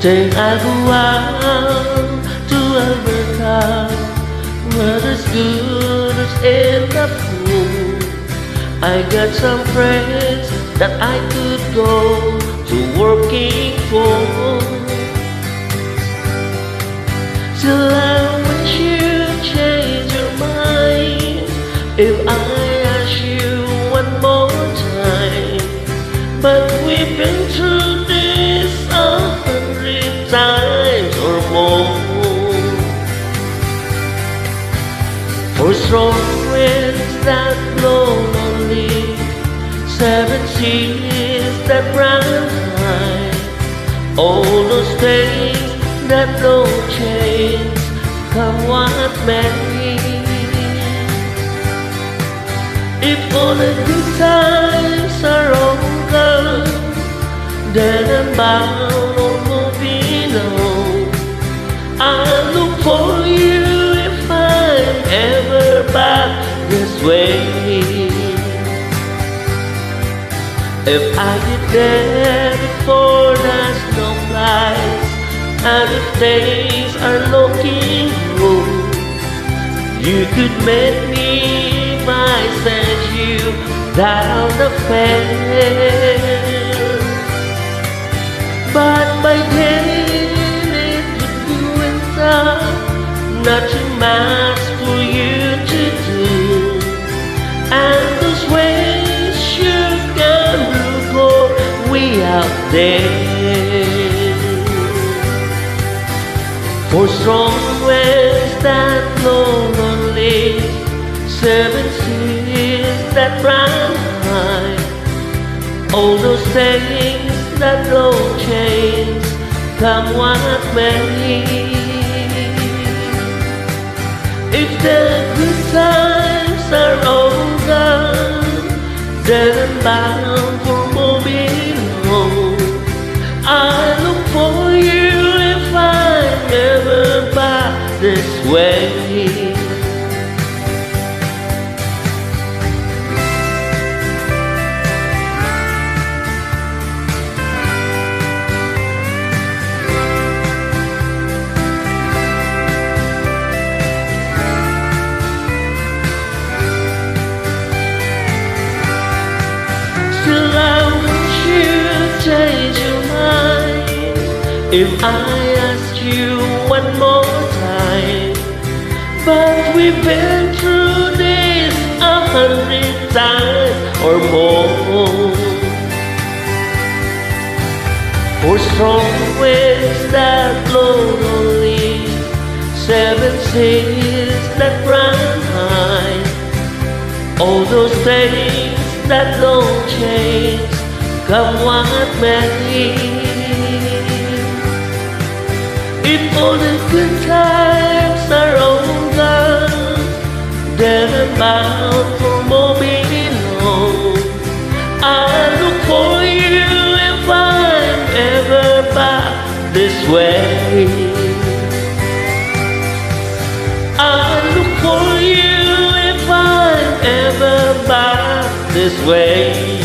Take I go out to Alberta, where there's good as in the pool. I got some friends that I could go to working for. Still I wish you change your mind if I ask you one more time. But we've been through this 100 times or more. For strong winds that blow lonely, 7 seas that run high, all those things that don't change, come what may. If all the good times are over, then I'm bound or moving on. I'll look for you if I'm ever back this way. If I get there before the snow flies, and if things are looking good, you could make me if I send you down the fence. But by then it would be winter, not too much for you to do, and those ways you can go way out there. For strong winds that blow lonely, 7 seas that run high, all those things that don't change, come what may. If the good times are over, then I'm bound for moving on. I look for you if I'm ever back this way. Change your mind if I ask you one more time. But we've been through this 100 times or more. For strong winds that blow lonely, 7 seas that run high, all those things that don't change, come what may. If all the good times are over, then I'm bound for moving on. I look for you if I'm ever back this way. I look for you if I'm ever back this way.